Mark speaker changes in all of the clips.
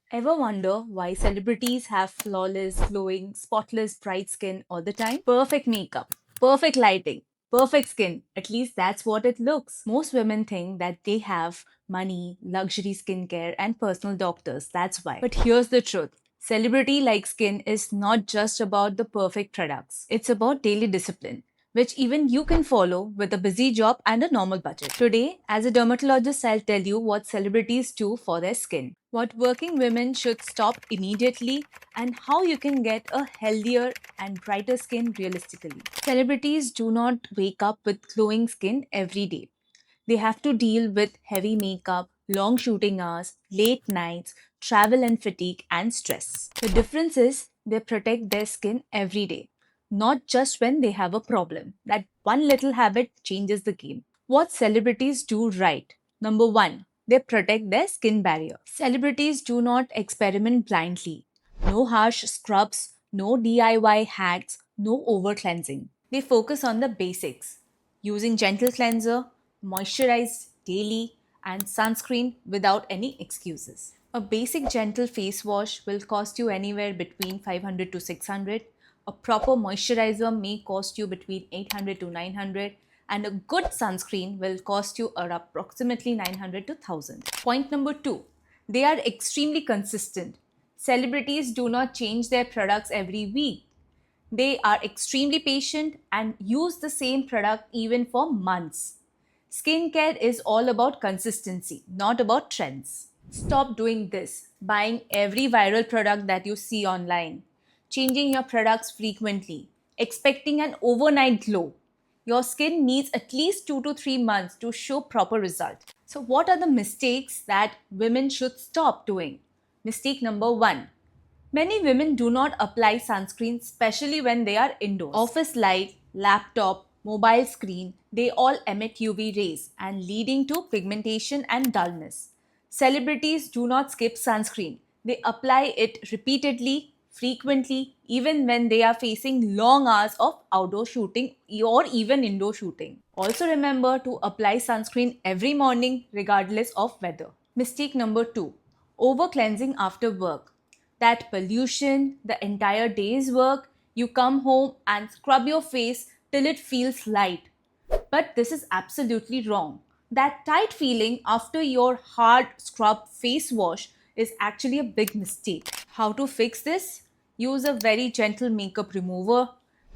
Speaker 1: Ever wonder why celebrities have flawless, glowing, spotless, bright skin all the time? Perfect makeup, perfect lighting, perfect skin. At least that's what it looks. Most women think that they have money, luxury skincare, and personal doctors. That's why. But here's the truth. Celebrity like skin is not just about the perfect products. It's about daily discipline, which even you can follow with a busy job and a normal budget. Today, as a dermatologist, I'll tell you what celebrities do for their skin, what working women should stop immediately, and how you can get a healthier and brighter skin realistically. Celebrities do not wake up with glowing skin every day. They have to deal with heavy makeup, long shooting hours, late nights, travel and fatigue, and stress. The difference is they protect their skin every day, not just when they have a problem. That one little habit changes the game. What celebrities do right? Number one, they protect their skin barrier. Celebrities do not experiment blindly. No harsh scrubs, no DIY hacks, no over cleansing. They focus on the basics, using gentle cleanser, moisturize daily, and sunscreen without any excuses. A basic gentle face wash will cost you anywhere between 500 to 600. A proper moisturizer may cost you between 800 to 900, and a good sunscreen will cost you approximately 900 to 1000. Point number 2, they are extremely consistent. Celebrities do not change their products every week. They are extremely patient and use the same product even for months. Skincare is all about consistency, not about trends. Stop doing this, buying every viral product that you see online, changing your products frequently, expecting an overnight glow. Your skin needs at least 2 to 3 months to show proper result. So what are the mistakes that women should stop doing? Mistake number 1. Many women do not apply sunscreen, especially when they are indoors. Office light, laptop, mobile screen, they all emit UV rays and leading to pigmentation and dullness. Celebrities do not skip sunscreen. They apply it repeatedly, frequently, even when they are facing long hours of outdoor shooting or even indoor shooting. Also remember to apply sunscreen every morning regardless of weather. Mistake number 2. Over cleansing after work. That pollution, the entire day's work, you come home and scrub your face till it feels light. But this is absolutely wrong. That tight feeling after your hard scrub face wash is actually a big mistake. How to fix this? Use a very gentle makeup remover.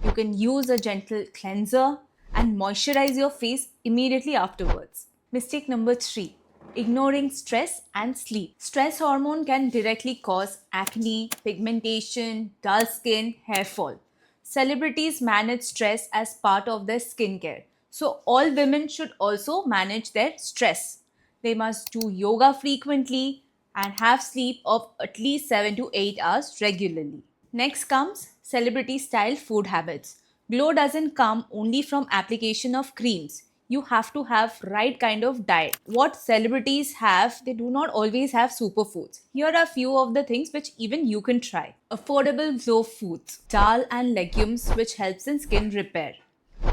Speaker 1: You can use a gentle cleanser and moisturize your face immediately afterwards. Mistake number 3, ignoring stress and sleep. Stress hormone can directly cause acne, pigmentation, dull skin, hair fall. Celebrities manage stress as part of their skincare. So, all women should also manage their stress. They must do yoga frequently and have sleep of at least 7 to 8 hours regularly. Next comes celebrity style food habits. Glow doesn't come only from application of creams. You have to have right kind of diet. What celebrities have, they do not always have superfoods. Here are few of the things which even you can try. Affordable glow foods. Dal and legumes which helps in skin repair.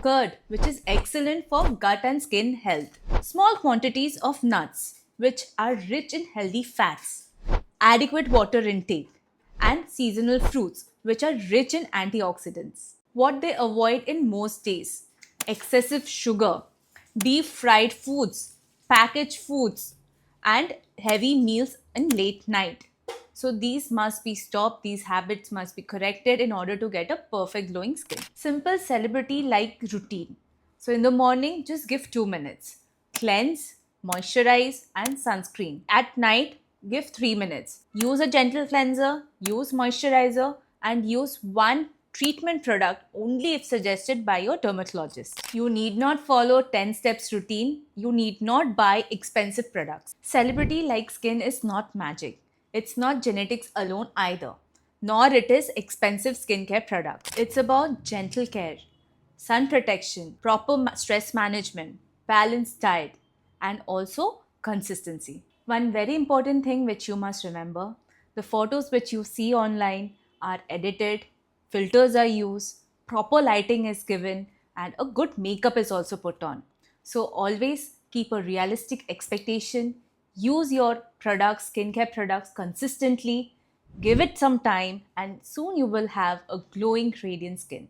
Speaker 1: Curd, which is excellent for gut and skin health. Small quantities of nuts, which are rich in healthy fats. Adequate water intake. And seasonal fruits, which are rich in antioxidants. What they avoid in most days: excessive sugar, deep fried foods, packaged foods, and heavy meals in late night. So these must be stopped, these habits must be corrected in order to get a perfect glowing skin. Simple celebrity like routine. So in the morning, just give 2 minutes. Cleanse, moisturize, and sunscreen. At night, give 3 minutes. Use a gentle cleanser, use moisturizer, and use one treatment product only if suggested by your dermatologist. You need not follow 10 steps routine. You need not buy expensive products. Celebrity like skin is not magic. It's not genetics alone either, nor it is expensive skincare products. It's about gentle care, sun protection, proper stress management, balanced diet, and also consistency. One very important thing which you must remember: the photos which you see online are edited, filters are used, proper lighting is given, and a good makeup is also put on. So always keep a realistic expectation, Use your products, skincare products consistently. Give it some time, and soon you will have a glowing, radiant skin.